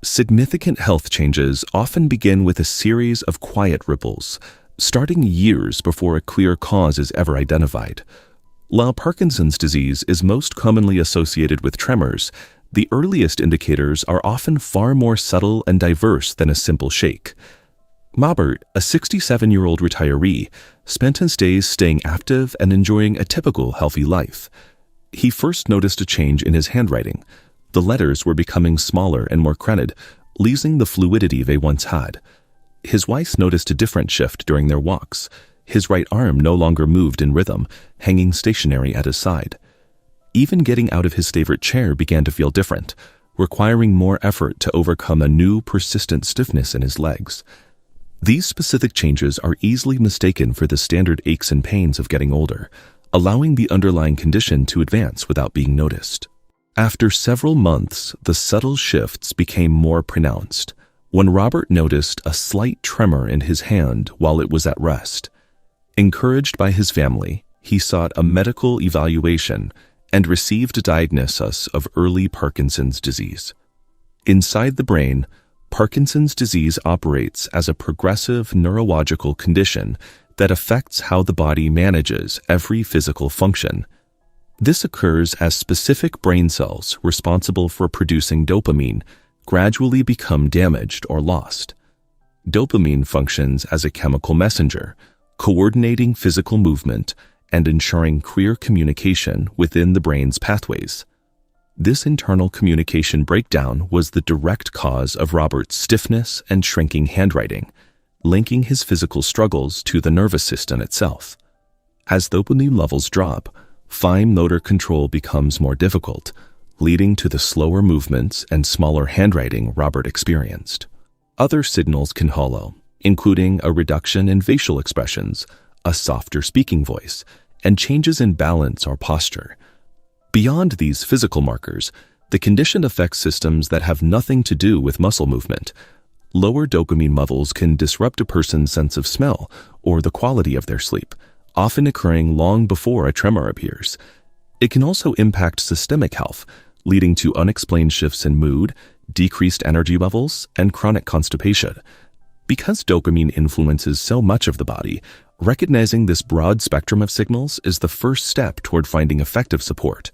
Significant health changes often begin with a series of quiet ripples, starting years before a clear cause is ever identified. While Parkinson's disease is most commonly associated with tremors, the earliest indicators are often far more subtle and diverse than a simple shake. Robert, a 67-year-old retiree, spent his days staying active and enjoying a typical healthy life. He first noticed a change in his handwriting. The letters were becoming smaller and more crented, losing the fluidity they once had. His wife noticed a different shift during their walks. His right arm no longer moved in rhythm, hanging stationary at his side. Even getting out of his favorite chair began to feel different, requiring more effort to overcome a new, persistent stiffness in his legs. These specific changes are easily mistaken for the standard aches and pains of getting older, allowing the underlying condition to advance without being noticed. After several months, the subtle shifts became more pronounced, when Robert noticed a slight tremor in his hand while it was at rest. Encouraged by his family, he sought a medical evaluation and received a diagnosis of early Parkinson's disease. Inside the brain, Parkinson's disease operates as a progressive neurological condition that affects how the body manages every physical function. This occurs as specific brain cells responsible for producing dopamine gradually become damaged or lost. Dopamine functions as a chemical messenger, coordinating physical movement and ensuring clear communication within the brain's pathways. This internal communication breakdown was the direct cause of Robert's stiffness and shrinking handwriting, linking his physical struggles to the nervous system itself. As dopamine levels drop, fine motor control becomes more difficult, leading to the slower movements and smaller handwriting Robert experienced. Other signals can follow, including a reduction in facial expressions, a softer speaking voice, and changes in balance or posture. Beyond these physical markers, the condition affects systems that have nothing to do with muscle movement. Lower dopamine levels can disrupt a person's sense of smell or the quality of their sleep, often occurring long before a tremor appears. It can also impact systemic health, leading to unexplained shifts in mood, decreased energy levels, and chronic constipation. Because dopamine influences so much of the body, recognizing this broad spectrum of signals is the first step toward finding effective support.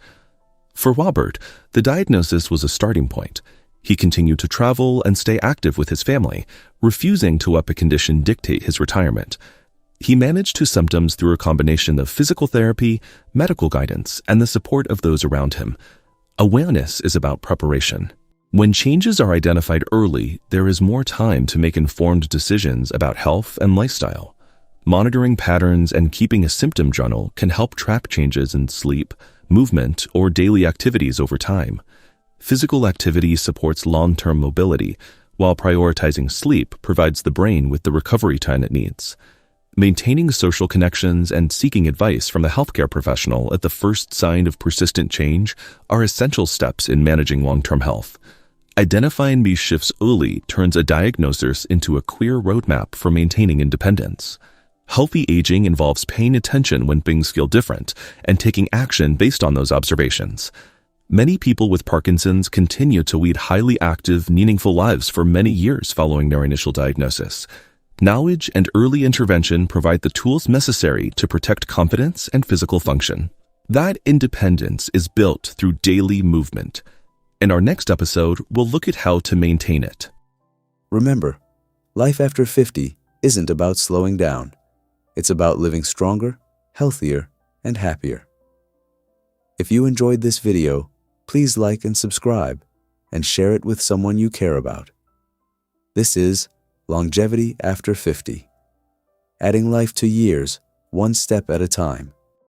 For Robert, the diagnosis was a starting point. He continued to travel and stay active with his family, refusing to let the condition dictate his retirement. He managed his symptoms through a combination of physical therapy, medical guidance, and the support of those around him. Awareness is about preparation. When changes are identified early, there is more time to make informed decisions about health and lifestyle. Monitoring patterns and keeping a symptom journal can help track changes in sleep, movement, or daily activities over time. Physical activity supports long-term mobility, while prioritizing sleep provides the brain with the recovery time it needs. Maintaining social connections and seeking advice from a healthcare professional at the first sign of persistent change are essential steps in managing long-term health. Identifying these shifts early turns a diagnosis into a clear roadmap for maintaining independence. Healthy aging involves paying attention when things feel different and taking action based on those observations. Many people with Parkinson's continue to lead highly active, meaningful lives for many years following their initial diagnosis. Knowledge and early intervention provide the tools necessary to protect confidence and physical function. That independence is built through daily movement. In our next episode, we'll look at how to maintain it. Remember, life after 50 isn't about slowing down. It's about living stronger, healthier, and happier. If you enjoyed this video, please like and subscribe, and share it with someone you care about. This is Longevity After 50, adding life to years, one step at a time.